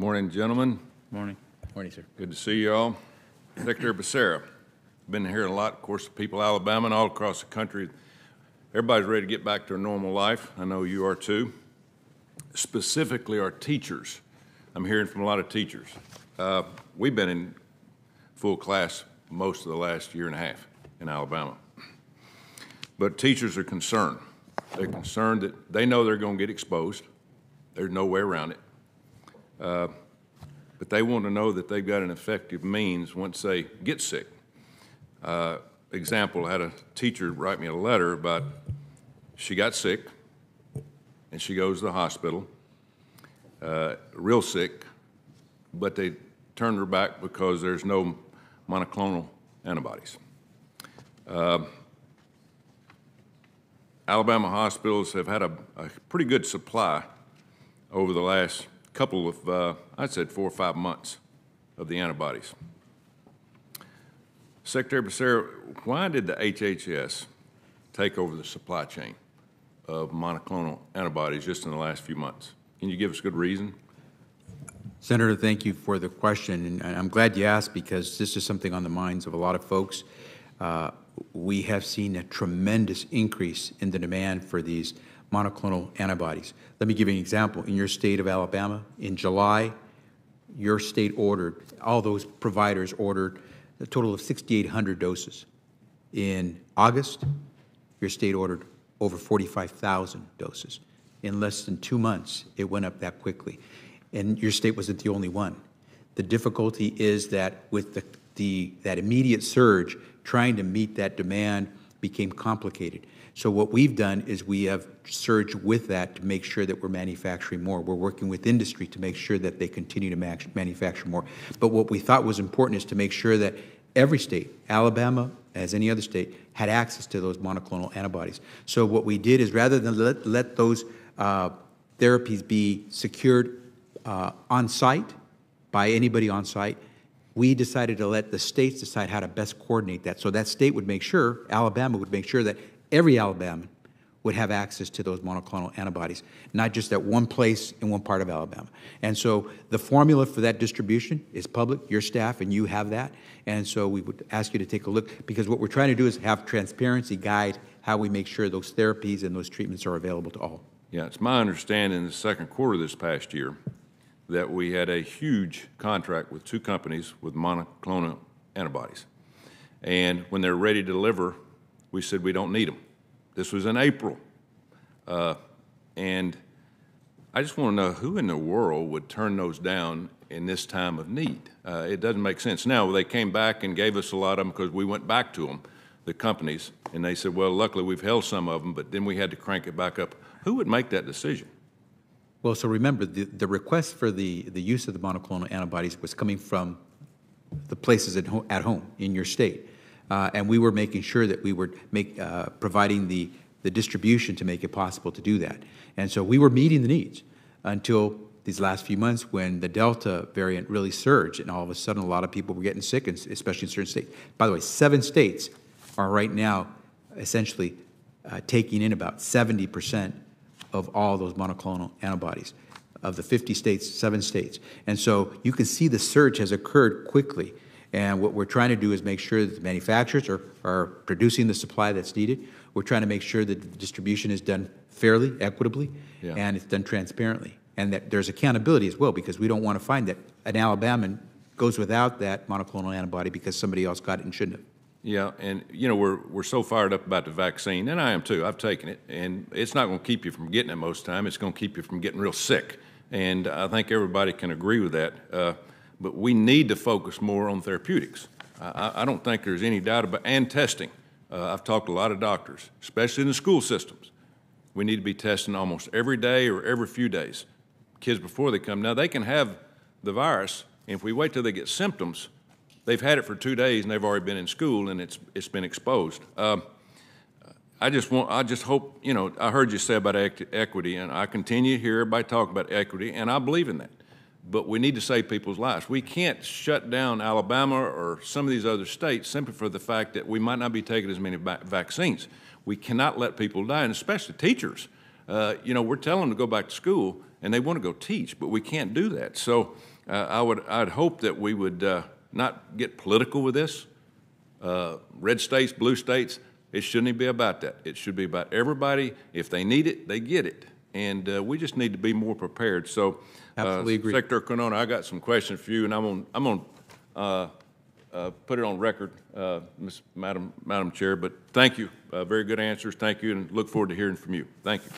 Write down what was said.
Morning, gentlemen. Morning. Morning, sir. Good to see you all. Secretary Becerra. Been hearing a lot, of course, the people of Alabama and all across the country. Everybody's ready to get back to a normal life. I know you are too. Specifically, our teachers. I'm hearing from a lot of teachers. We've been in full class most of the last year and a half in Alabama. But teachers are concerned. They're concerned that they know they're going to get exposed. There's no way around it. But they want to know that they've got an effective means once they get sick. Example, I had a teacher write me a letter about she got sick and she goes to the hospital, real sick, but they turned her back because there's no monoclonal antibodies. Alabama hospitals have had a pretty good supply over the last couple of, I'd say 4 or 5 months of the antibodies. Secretary Becerra, why did the HHS take over the supply chain of monoclonal antibodies just in the last few months? Can you give us a good reason? Senator, thank you for the question, and I'm glad you asked because this is something on the minds of a lot of folks. We have seen a tremendous increase in the demand for these monoclonal antibodies. Let me give you an example. In your state of Alabama, in July, your state ordered, all those providers ordered a total of 6,800 doses. In August, your state ordered over 45,000 doses. In less than 2 months, it went up that quickly. And your state wasn't the only one. The difficulty is that with that immediate surge, trying to meet that demand became complicated. So what we've done is we have surged with that to make sure that we're manufacturing more. We're working with industry to make sure that they continue to manufacture more. But what we thought was important is to make sure that every state, Alabama, as any other state, had access to those monoclonal antibodies. So what we did is rather than let those therapies be secured on site by anybody on site, we decided to let the states decide how to best coordinate that. So that state would make sure, Alabama would make sure that every Alabama would have access to those monoclonal antibodies, not just at one place in one part of Alabama. And so the formula for that distribution is public, your staff, and you have that. And so we would ask you to take a look, because what we're trying to do is have transparency guide how we make sure those therapies and those treatments are available to all. Yeah, it's my understanding in the second quarter of this past year that we had a huge contract with 2 companies with monoclonal antibodies. And when they're ready to deliver, we said we don't need them. This was in April. And I just want to know who in the world would turn those down in this time of need. It doesn't make sense. Now, they came back and gave us a lot of them because we went back to them, the companies, and they said, well, luckily we've held some of them, but then we had to crank it back up. Who would make that decision? Well, so remember, the request for the use of the monoclonal antibodies was coming from the places at home in your state. And we were making sure that we were providing the distribution to make it possible to do that. And so we were meeting the needs until these last few months when the Delta variant really surged, and all of a sudden a lot of people were getting sick, especially in certain states. By the way, 7 states are right now essentially taking in about 70% of all those monoclonal antibodies. Of the 50 states, 7 states. And so you can see the surge has occurred quickly. And what we're trying to do is make sure that the manufacturers are producing the supply that's needed. We're trying to make sure that the distribution is done fairly, equitably, and it's done transparently. And that there's accountability as well, because we don't want to find that an Alabama goes without that monoclonal antibody because somebody else got it and shouldn't have. Yeah, and you know, we're so fired up about the vaccine, and I am too. I've taken it, and it's not going to keep you from getting it most of the time. It's going to keep you from getting real sick, and I think everybody can agree with that. But we need to focus more on therapeutics. I don't think there's any doubt about, and testing. I've talked to a lot of doctors, especially in the school systems. We need to be testing almost every day or every few days. Kids before they come, now they can have the virus, and if we wait till they get symptoms, they've had it for 2 days and they've already been in school and it's been exposed. I just hope, you know, I heard you say about equity, and I continue to hear everybody talk about equity, and I believe in that. But we need to save people's lives. We can't shut down Alabama or some of these other states simply for the fact that we might not be taking as many vaccines. We cannot let people die, and especially teachers. You know, we're telling them to go back to school, and they want to go teach, but we can't do that. So I'd hope that we would not get political with this. Red states, blue states, it shouldn't even be about that. It should be about everybody. If they need it, they get it. And we just need to be more prepared. So, absolutely agree. Secretary Cardona, I got some questions for you, and I'm going to put it on record, Madam Chair. But thank you. Very good answers. Thank you, and look forward to hearing from you. Thank you.